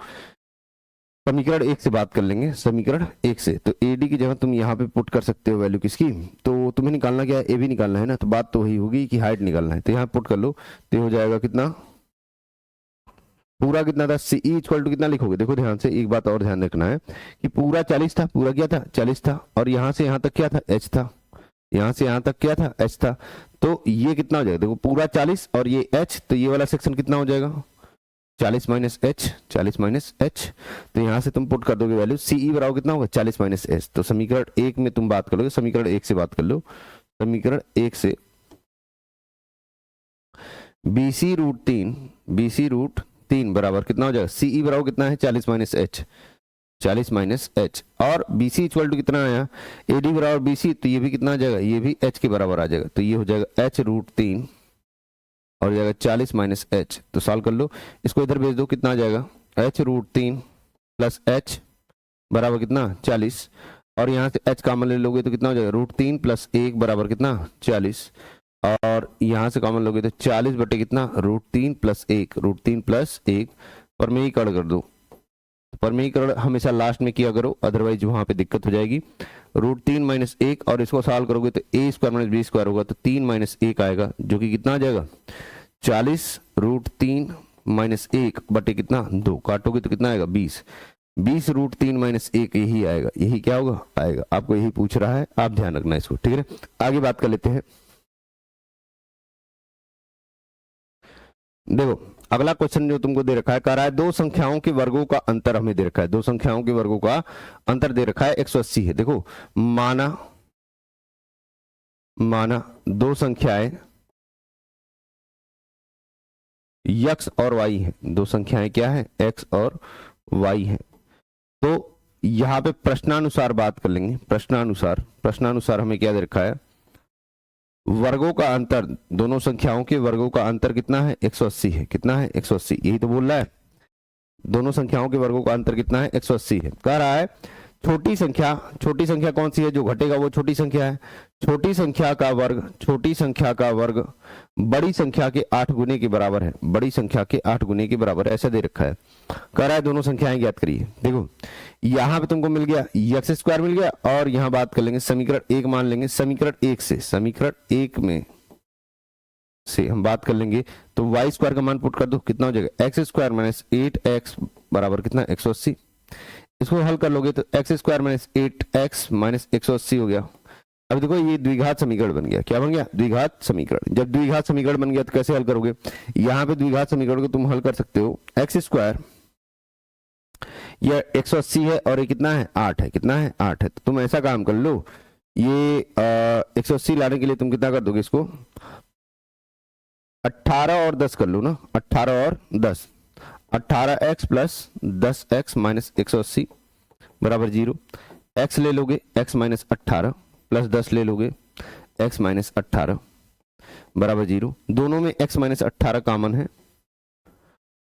समीकरण 1 से बात कर लेंगे, समीकरण 1 से। तो AD की जगह तुम यहाँ पे पुट कर सकते हो वैल्यू किसकी, तो तुम्हें निकालना क्या है AB निकालना है ना, तो बात तो वही होगी कि हाइट निकालना है, तो यहाँ पुट कर लो, तो हो जाएगा कितना, पूरा कितना था CE इक्वल टू कितना लिखोगे, देखो ध्यान से एक बात और ध्यान रखना है कि पूरा 40 था, पूरा क्या था 40 था, और यहाँ से यहाँ तक क्या था H था, यहाँ से यहाँ तक क्या था H था, तो ये कितना हो जाएगा, देखो पूरा 40 और ये H, तो ये वाला सेक्शन कितना हो जाएगा 40 माइनस H, 40 माइनस H, तो यहां से तुम पुट कर दोगे वैल्यू, CE बराबर कितना होगा 40 माइनस H, तो समीकरण 1 में तुम बात करोगे, समीकरण 1 से बात कर लो, समीकरण 1 से BC √3 बराबर कितना हो जाएगा, CE बराबर कितना है 40 माइनस H, 40 माइनस H, और BC इक्वल टू कितना आया AD बराबर BC, तो ये भी कितना आ जाएगा, ये भी H के बराबर आ जाएगा, तो ये हो जाएगा H √3 और जाएगा 40 माइनस H, तो सॉल्व कर लो, इसको इधर भेज दो, कितना आ जाएगा H √3 प्लस H बराबर कितना 40, और यहाँ से H कॉमन ले लोगे तो कितना हो जाएगा √3 प्लस 1 बराबर कितना 40, और यहाँ से कॉमन लोगे तो 40 बटे कितना √3 प्लस 1, √3 प्लस 1, परमेयीकरण कर दो, परमेयीकरण हमेशा लास्ट में किया करो, अदरवाइज वहां पे दिक्कत हो जाएगी। √3 माइनस 1, और इसको सॉल्व करोगे तो a² माइनस b² होगा, तो 3 माइनस 1 आएगा, जो कि कितना आ जाएगा 40 √3 माइनस 1 बटे कितना 2, काटोगे तो कितना आएगा 20, 20 √3 माइनस 1 यही आएगा, यही क्या होगा आएगा, आपको यही पूछ रहा है, आप ध्यान रखना इसको, ठीक है। आगे बात कर लेते हैं, देखो अगला क्वेश्चन जो तुमको दे रखा है, कह रहा है दो संख्याओं के वर्गों का अंतर हमें दे रखा है, दो संख्याओं के वर्गों का अंतर दे रखा है 180 है। देखो माना दो संख्याएं x और y है, दो संख्याएं क्या है x और y है, तो यहां पे प्रश्नानुसार बात कर लेंगे, प्रश्नानुसार हमें क्या दे रखा है, वर्गों का अंतर, दोनों संख्याओं के वर्गों का अंतर कितना है 180 है, कितना है 180, यही तो बोल रहा है, दोनों संख्याओं के वर्गों का अंतर कितना है 180 है। कह रहा है छोटी संख्या कौन सी है, जो घटेगा वो छोटी संख्या है, छोटी संख्या का वर्ग बड़ी संख्या के 8 गुने के बराबर है, बड़ी संख्या के 8 गुने के बराबर है, ऐसा दे रखा है। कह रहा है दोनों संख्याएं ज्ञात करिए। देखो यहां पे तुमको मिल गया x² मिल गया, और यहां बात कर लेंगे समीकरण 1 मान लेंगे, समीकरण 1 में से हम बात कर लेंगे, तो y² का मान पुट कर दो, कितना हो जाएगा x² माइनस 8x बराबर कितना 180, इसको हल कर लोगे तो x² माइनस 8x माइनस 180 हो गया। अब देखो ये द्विघात समीकरण बन गया, क्या बन गया द्विघात समीकरण। जब द्विघात समीकरण बन गया तो कैसे हल करोगे, यहाँ पे द्विघात समीकरण को तुम हल कर सकते हो, x², यह 180 है और ये कितना है 8 है, कितना है 8 है, तो तुम ऐसा काम कर लो, ये 180 लाने के लिए तुम कितना कर दोगे, इसको 18 और 10 कर लो ना, 18 और 10, 18x प्लस 10x माइनस 180 बराबर 0, x ले लोगे x माइनस 18 प्लस 10 ले लोगे x माइनस 18 बराबर 0, दोनों में x माइनस 18 कॉमन है,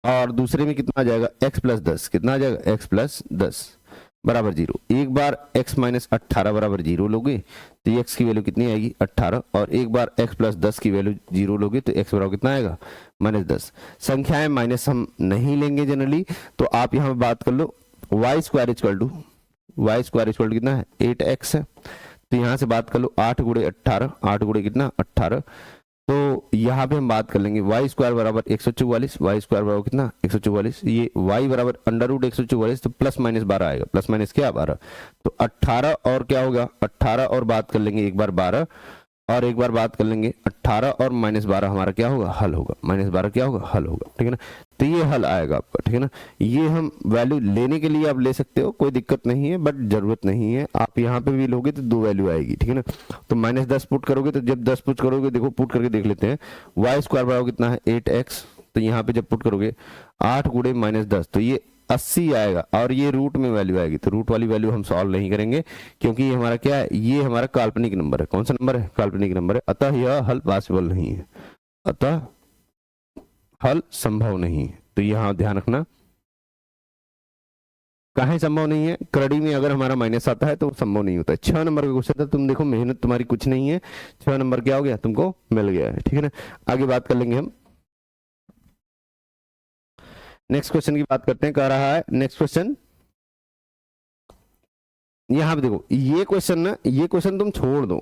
और दूसरे में कितना आ जाएगा x प्लस 10, कितना आ जाएगा x प्लस 10 बराबर 0, एक बार x माइनस 18 बराबर 0 लोगे तो x की वैल्यू कितनी आएगी 18, और एक बार x प्लस 10 की वैल्यू 0 लोगे तो x बराबर कितना आएगा -10। संख्याएं माइनस हम नहीं लेंगे जनरली, तो आप यहाँ पे बात कर लो y स्क्वायर इक्वल टू कितना है 8x है, तो यहाँ से बात कर लो 8 गुणे 18, 8 गुणे कितना 18, तो यहाँ पे हम बात कर लेंगे y स्क्वायर बराबर 144, y स्क्वायर बराबर कितना 144, ये y बराबर अंडर रूट 144, तो प्लस माइनस 12 आएगा, प्लस माइनस क्या 12, तो 18 और क्या होगा 18 और बात कर लेंगे एक बार 12, और एक बार बात कर लेंगे 18 और -12 हमारा क्या होगा हल होगा, -12 क्या होगा हल होगा, ठीक है ना। तो ये हल आएगा आपका, ठीक है ना। ये हम वैल्यू लेने के लिए आप ले सकते हो, कोई दिक्कत नहीं है, बट जरूरत नहीं है। आप यहाँ पे भी लोगे तो 2 वैल्यू आएगी, ठीक है ना। तो -10 पुट करोगे, तो जब 10 पुट करोगे, देखो पुट करके देख लेते हैं, y स्क्वायर बराबर कितना है 8x, तो यहाँ पे जब पुट करोगे 8 गुणे -10, तो ये 80 आएगा, और ये रूट में वैल्यू आएगी, तो रूट वाली वैल्यू हम सॉल्व नहीं करेंगे, क्योंकि ये हमारा क्या है, ये हमारा काल्पनिक नंबर है। कौन सा नंबर है, काल्पनिक नंबर है, अतः यह हल पॉसिबल नहीं है, अतः हल संभव नहीं है। तो यहाँ ध्यान रखना, काहे संभव नहीं है, करड़ी में अगर हमारा माइनस आता है तो संभव नहीं होता है। 6 नंबर का क्वेश्चन था, तुम देखो मेहनत तुम्हारी कुछ नहीं है, 6 नंबर क्या हो गया तुमको मिल गया है, ठीक है ना। आगे बात कर लेंगे हम, नेक्स्ट क्वेश्चन की बात करते हैं। कह रहा है नेक्स्ट क्वेश्चन, यहां पे देखो ये क्वेश्चन ना, ये क्वेश्चन तुम छोड़ दो,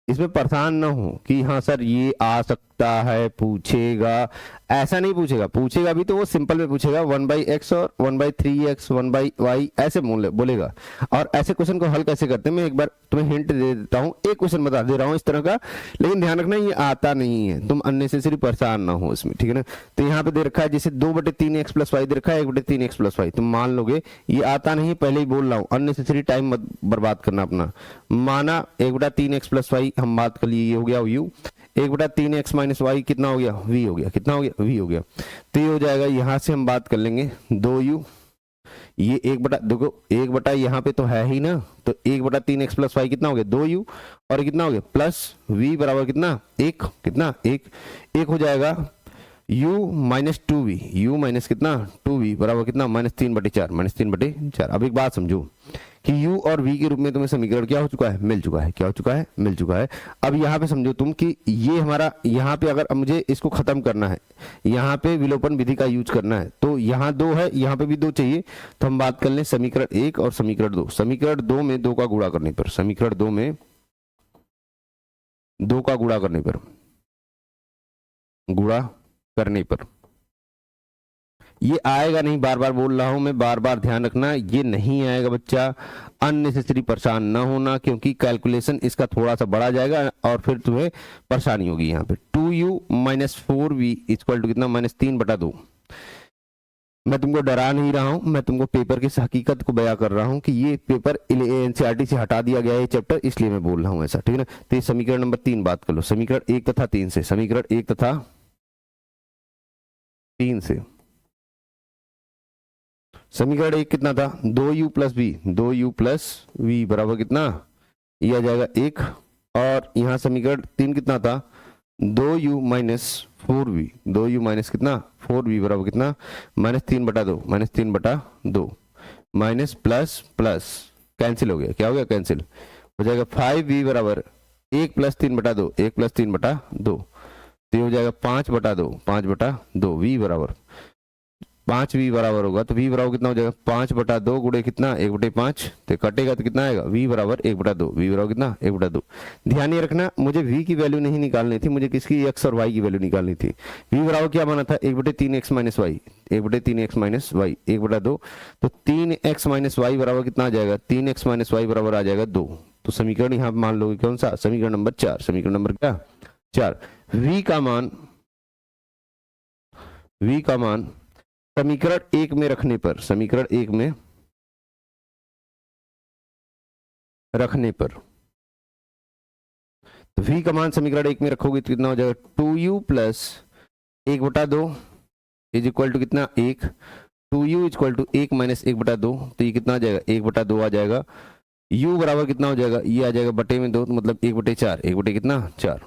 इसमें परेशान ना हो कि हाँ सर ये आ सकता है, पूछेगा, ऐसा नहीं पूछेगा, पूछेगा भी तो वो सिंपल में पूछेगा 1/x और 1/3x 1/y ऐसे बोलेगा। और ऐसे क्वेश्चन को हल कैसे करते हैं, मैं एक बार तुम्हें हिंट दे देता हूँ, एक क्वेश्चन बता दे रहा हूँ इस तरह का, लेकिन ध्यान रखना ये आता नहीं है, तुम अननेसेसरी परेशान ना हो इसमें, ठीक है ना। तो यहाँ पे दे रखा है जैसे 2/3x + y दे रखा है, 1/3x + y, तुम मान लोगे ये आता नहीं, पहले ही बोल रहा हूँ, अननेसेसरी टाइम मत बर्बाद करना अपना। माना 1/3x + y हम बात कर लिए, ये हो गया u, 1/3x - y कितना हो गया v हो गया, कितना हो गया v हो गया, तो ये हो जाएगा, यहां से हम बात कर लेंगे 2u, ये 1 देखो 1 यहाँ पे तो है ही ना, तो 1/3x + y कितना हो गया 2u, और कितना हो गया प्लस v बराबर कितना 1, कितना 1 हो जाएगा, u - 2v, u माइनस कितना 2v बराबर कितना -3/4, -3/4। अब एक बात समझो कि u और v के रूप में तुम्हें समीकरण क्या हो चुका है, मिल चुका है, क्या हो चुका है, मिल चुका है। अब यहाँ पे समझो तुम कि ये हमारा, यहाँ पे अगर मुझे इसको खत्म करना है, यहाँ पे विलोपन विधि का यूज करना है, तो यहाँ 2 है, यहाँ पे भी 2 चाहिए, तो हम बात कर लें समीकरण 1 और समीकरण 2। समीकरण 2 में 2 का गुणा करने पर, समीकरण 2 में 2 का गुणा करने पर, गुणा करने पर ये आएगा नहीं, बार बार बोल रहा हूं मैं, बार बार ध्यान रखना, ये नहीं आएगा बच्चा, अननेसेसरी परेशान ना होना, क्योंकि कैलकुलेशन इसका थोड़ा सा बढ़ा जाएगा और फिर तुम्हें परेशानी होगी। यहाँ पे 2u - 4v = कितना -3/2। मैं तुमको डरा नहीं रहा हूं, मैं तुमको पेपर की हकीकत को बयां कर रहा हूं कि ये पेपर एनसीईआरटी से हटा दिया गया है चैप्टर, इसलिए मैं बोल रहा हूं ऐसा, ठीक है ना। तो ये समीकरण नंबर 3 बात कर लो, समीकरण 1 तथा 3 से, समीकरण 1 तथा 3 से, समीकरण 1 कितना था 2u + v, 2u + v बराबर कितना, ये आ जाएगा 1, और यहाँ समीकरण 3 कितना था 2u - 4v, 2u - कितना 4v बराबर कितना -3/2, -3/2, माइनस प्लस प्लस कैंसिल हो गया, क्या हो गया कैंसिल हो जाएगा, 5v बराबर 1 + 3/2, 1 + 3/2, तो ये हो जाएगा 5/2, 5/2, v बराबर 5v बराबर होगा, तो v बराबर कितना हो जाएगा 5/2 गुणे कितना 1/5, तो कटेगा तो कितना आएगा v बराबर 1/2, v बराबर कितना 1/2। ध्यान ये रखना, मुझे v की वैल्यू नहीं निकालनी थी, मुझे किसकी x और y की वैल्यू निकालनी थी। v बराबर क्या माना था 1/3x - y, 1/3x - y 1/2, तो 3x - y बराबर कितना आ जाएगा 3x - y बराबर आ जाएगा 2। तो समीकरण यहाँ मान लोगे कौन सा, समीकरण नंबर 4, समीकरण नंबर क्या 4। v का मान समीकरण 1 में रखने पर, समीकरण 1 में रखने पर, तो v का मान समीकरण 1 में रखोगे तो कितना हो जाएगा 2u + 1/2 = कितना 1, 2u = 1 - 1/2, तो ये कितना आ जाएगा 1/2 आ जाएगा। u बराबर कितना हो जाएगा, ये आ जाएगा बटे में 2, तो मतलब 1/4, 1 बटे कितना 4।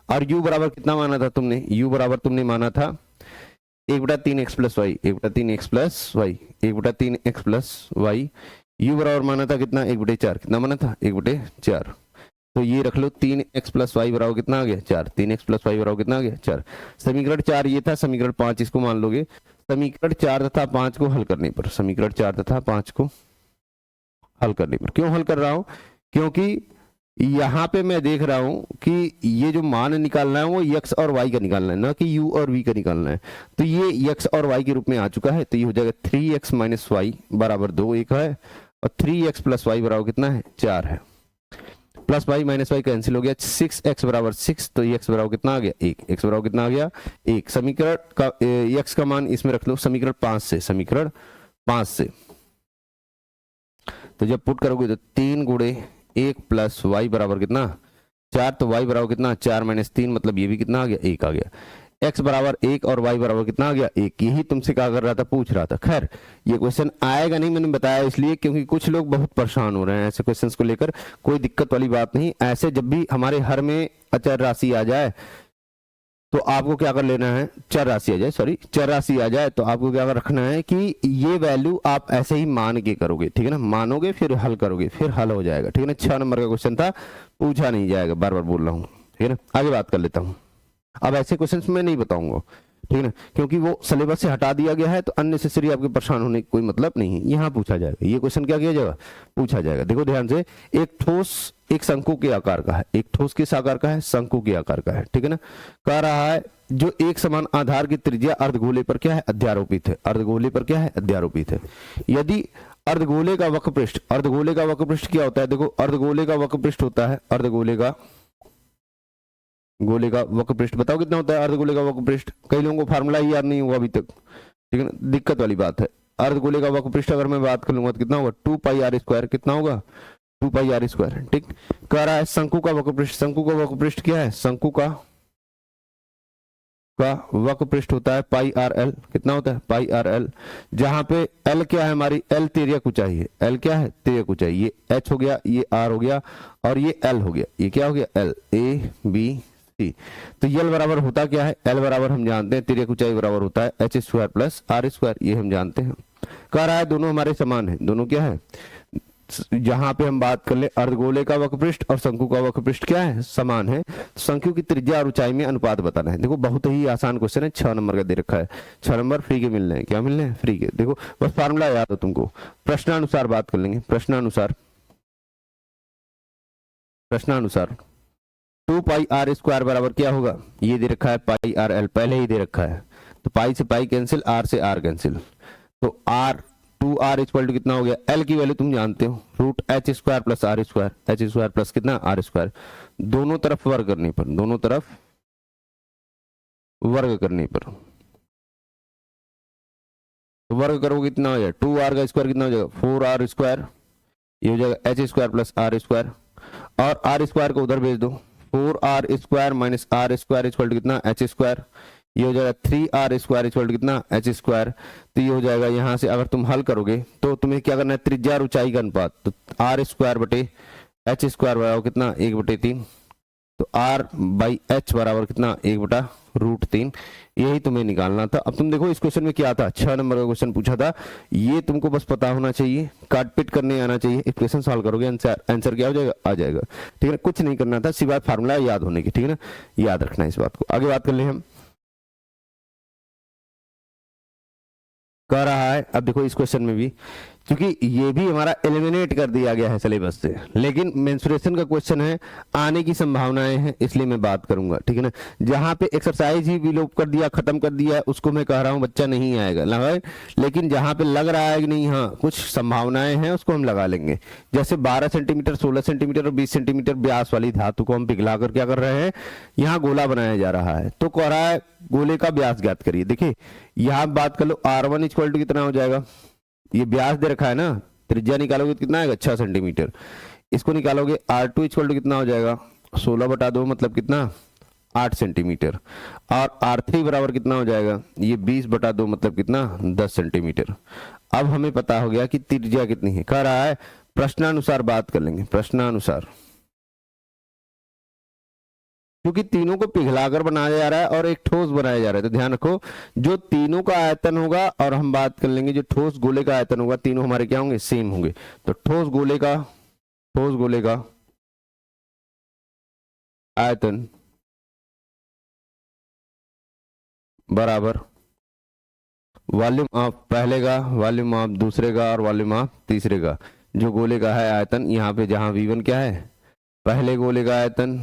और u बराबर कितना माना था तुमने, u बराबर तुमने माना था 1/3x + y, 1/3x + y, 1/3x + y, u बराबर माना था कितना 1/4, कितना माना था 1/4, तो ये रख लो 3x प्लस वाई बराबर कितना आ गया 4, 3x प्लस वाई बराबर कितना आ गया 4। समीकरण 4 ये था, समीकरण 5 इसको मान लोगे। समीकरण 4 तथा 5 को हल करने पर, समीकरण 4 तथा 5 को हल करने पर, क्यों हल कर रहा हूं, क्योंकि यहाँ पे मैं देख रहा हूं कि ये जो मान निकालना है वो x और y का निकालना है, ना कि u और v का निकालना है। तो ये x और y के रूप में आ चुका है, तो ये हो जाएगा 3x माइनस वाई बराबर 2, एक है, और 3x प्लस वाई बराबर कितना है 4 है। Plus Y minus Y cancel हो गया, 6x बराबर 6, तो x बराबर कितना आ गया 1, x बराबर कितना आ गया 1। समीकरण का x का मान इसमें रख लो समीकरण 5 से, समीकरण 5 से, तो जब पुट करोगे तो 3 गुणे 1 प्लस वाई बराबर कितना 4, तो y बराबर कितना 4 माइनस 3, मतलब ये भी कितना आ गया 1 आ गया। x बराबर 1 और y बराबर कितना आ गया 1, यही तुमसे क्या कर रहा था, पूछ रहा था। खैर ये क्वेश्चन आएगा नहीं, मैंने बताया इसलिए क्योंकि कुछ लोग बहुत परेशान हो रहे हैं ऐसे क्वेश्चंस को लेकर। कोई दिक्कत वाली बात नहीं, ऐसे जब भी हमारे हर में अचर राशि आ जाए तो आपको क्या कर लेना है, चर राशि आ जाए, सॉरी चर राशि आ जाए तो आपको क्या कर रखना है कि ये वैल्यू आप ऐसे ही मान के करोगे, ठीक है ना, मानोगे फिर हल करोगे, फिर हल हो जाएगा, ठीक है ना। 6 नंबर का क्वेश्चन था, पूछा नहीं जाएगा, बार बार बोल रहा हूँ, ठीक है ना। आगे बात कर लेता हूँ, अब ऐसे क्वेश्चंस मैं नहीं बताऊंगा, ठीक है ना, क्योंकि वो सिलेबस से हटा दिया गया है, तो अननेसेसरी आपके परेशान होने की कोई मतलब नहीं है। यहाँ पूछा जाएगा ये क्वेश्चन, क्या किया जाएगा, पूछा जाएगा। देखो ध्यान से, एक ठोस एक शंकु के आकार का है, एक ठोस किस आकार का है, शंकु के आकार का है, ठीक है ना। कह रहा है जो एक समान आधार की त्रिज्या अर्धगोले पर क्या है, अध्यारोपित है, अर्धगोले पर क्या है, अध्यारोपित है। यदि अर्धगोले का वक्रपृष्ठ, अर्धगोले का वक्रपृष्ठ क्या होता है, देखो अर्धगोले का वक्रपृष्ठ होता है, अर्धगोले का गोले का वक्रपृष्ठ बताओ कितना होता है, अर्धगोले का वक्रपृष्ठ, कई लोगों को फार्मूला ही याद नहीं हुआ अभी तक, ठीक है ना, दिक्कत वाली बात है। अर्धगोले का वक्रपृष्ठ अगर मैं बात कर लूंगा तो कितना होगा 2πr², कितना होगा 2πr², ठीक। कह रहा है शंकु का वक्रपृष्ठ, शंकु का वक्रपृष्ठ क्या है, शंकु का वक्रपृष्ठ होता है πrl, कितना होता है πrl, जहां पे l क्या है हमारी, l तिर्यक ऊंचाई है, l क्या है तिर्यक ऊंचाई, ये h हो गया, ये r हो गया, और ये l हो गया, ये क्या हो गया l, a b c। तो l बराबर होता क्या है, l बराबर हम जानते हैं तिर्यक ऊंचाई बराबर होता है h² प्लस r², ये हम जानते हैं। कह रहा है दोनों हमारे समान है, दोनों क्या है, जहां पे हम बात कर ले अर्धगोले का वक्रपृष्ठ और शंकु का वक्रपृष्ठ क्या है, समान है, शंकु की त्रिज्या और ऊंचाई में अनुपात बताना है। देखो बहुत ही आसान क्वेश्चन है, 6 नंबर का दे रखा है, 6 नंबर फ्री के मिलने हैं, क्या मिलने हैं, फ्री के। देखो बस फार्मूला याद हो तुमको, प्रश्नानुसार बात कर लेंगे, प्रश्नानुसार 2πr² बराबर क्या होगा, ये दे रखा है πrl, पहले ही दे रखा है, तो पाई से पाई कैंसिल, r से r कैंसिल, तो r 2r इक्वल टू कितना हो गया, l की वैल्यू तुम जानते हो, √h² plus r², h² plus कितना r², दोनों तरफ वर्ग करने पर, दोनों तरफ वर्ग करने पर, तो वर्ग करोगे कितना हो जाएगा, 2r का स्क्वायर कितना हो जाएगा 4r², ये हो जाएगा h² प्लस r², और r² को उधर भेज दो, 4r² minus r² equal to कितना h², ये हो जाएगा 3r² इक्वल टू कितना h²। तो ये हो जाएगा, यहां से अगर तुम हल करोगे तो तुम्हें क्या करना है, त्रिज्या और ऊंचाई का अनुपात, तो r² बटे h² बराबर कितना 1/3, तो r बाई h बराबर कितना 1/√3, यही तुम्हें निकालना था। अब तुम देखो इस क्वेश्चन में क्या था, 6 नंबर का क्वेश्चन पूछा था, ये तुमको बस पता होना चाहिए, काटपीट करने आना चाहिए, इक्वेशन सॉल्व करोगे आंसर क्या हो जाएगा, आ जाएगा, ठीक है, कुछ नहीं करना था सिवाय फार्मूला याद होने की, ठीक है ना, याद रखना है इस बात को। आगे बात कर ले हम, कह रहा है, अब देखो इस क्वेश्चन में भी, क्योंकि ये भी हमारा एलिमिनेट कर दिया गया है सिलेबस से, लेकिन मेंस्ट्रुएशन का क्वेश्चन है, आने की संभावनाएं हैं, इसलिए मैं बात करूंगा, ठीक है ना। जहां पे एक्सरसाइज ही विलोप कर दिया, खत्म कर दिया, उसको मैं कह रहा हूं बच्चा नहीं आएगा, लेकिन जहां पे लग रहा है कि नहीं, हाँ कुछ संभावनाएं हैं, उसको हम लगा लेंगे। जैसे 12 सेंटीमीटर, 16 सेंटीमीटर और 20 सेंटीमीटर व्यास वाली धातु को हम पिघला कर क्या कर रहे हैं, यहाँ गोला बनाया जा रहा है, तो कह रहा है गोले का व्यास ज्ञात करिए। देखिए यहाँ बात कर लो, r1 इक्वल टू कितना हो जाएगा, ये व्यास दे रखा है ना, त्रिज्या निकालोगे तो कितना आएगा 6 सेंटीमीटर, इसको निकालोगे r2 इक्वल टू कितना हो जाएगा 16/2, मतलब कितना 8 सेंटीमीटर, और r3 बराबर कितना हो जाएगा, ये 20/2, मतलब कितना 10 सेंटीमीटर। अब हमें पता हो गया कि त्रिज्या कितनी है। कह रहा है प्रश्नानुसार बात कर लेंगे, प्रश्नानुसार क्योंकि तीनों को पिघलाकर बनाया जा रहा है और एक ठोस बनाया जा रहा है। तो ध्यान रखो, जो तीनों का आयतन होगा, और हम बात कर लेंगे जो ठोस गोले का आयतन होगा, तीनों हमारे क्या होंगे, सेम होंगे। तो ठोस गोले का आयतन बराबर वॉल्यूम ऑफ पहले का, वॉल्यूम ऑफ दूसरे का, और वॉल्यूम ऑफ तीसरे का। जो गोले का है आयतन, यहाँ पे जहां V1 क्या है, पहले गोले का आयतन,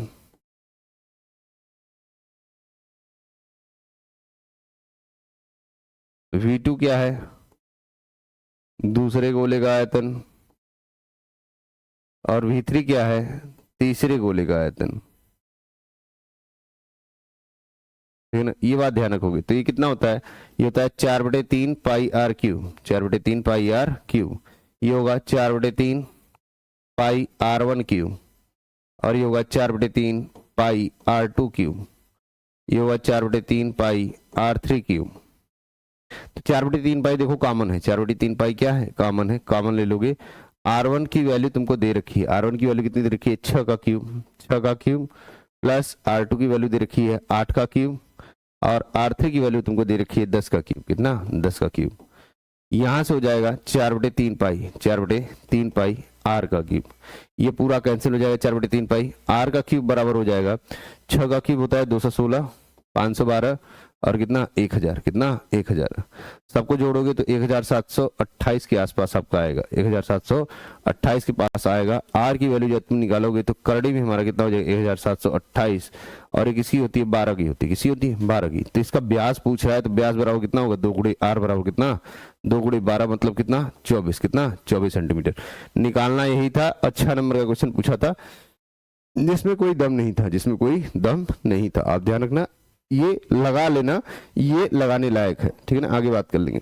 V2 क्या है, दूसरे गोले का आयतन, और V3 क्या है, तीसरे गोले का आयतन। ठीक है ना, ये बात ध्यान रखोगे। तो ये कितना होता है, ये होता है 4/3 pi r cube, 4/3 pi r cube. ये होगा 4/3 पाई R1 क्यूब, और ये होगा 4/3 पाई R2 क्यूब, ये होगा 4/3 पाई R3 क्यूब। तो 4/3 पाई देखो कॉमन है, 4/3 पाई क्या है, कॉमन है, कॉमन ले लोगे। R1 की वैल्यू तुमको दे रखी है, R1 की वैल्यू कितनी दे रखी है, 6 का क्यूब, 6 का क्यूब, प्लस R2 की वैल्यू दे रखी है 8 का क्यूब, और R3 की वैल्यू तुमको दे रखी है 10 का क्यूब। कितना, 10 का क्यूब। यहां से हो जाएगा 4/3 पाई, 4/3 पाई R का क्यूब। ये पूरा कैंसिल हो जाएगा, 4/3 पाई R का क्यूब बराबर हो जाएगा 6 का क्यूब होता है 216, 512, और कितना, 1000, कितना, 1000। सबको जोड़ोगे तो 1728 के आसपास आपका आएगा, 1728 के पास आएगा। R की वैल्यू जब तुम निकालोगे तो करड़ी में हमारा कितना हो जाएगा, 1728, और एक इसकी होती है 12 की होती है, किसी होती है 12 की। तो इसका ब्यास पूछ रहा है, तो ब्यास बराबर कितना होगा, 2 गुणे R बराबर कितना, 2 गुणे 12 मतलब कितना, 24, कितना, 24 सेंटीमीटर निकालना। यही था, अच्छा नंबर का क्वेश्चन पूछा था, जिसमें कोई दम नहीं था, जिसमें कोई दम नहीं था। आप ध्यान रखना, ये लगा लेना, ये लगाने लायक है। ठीक है ना, आगे बात कर लेंगे।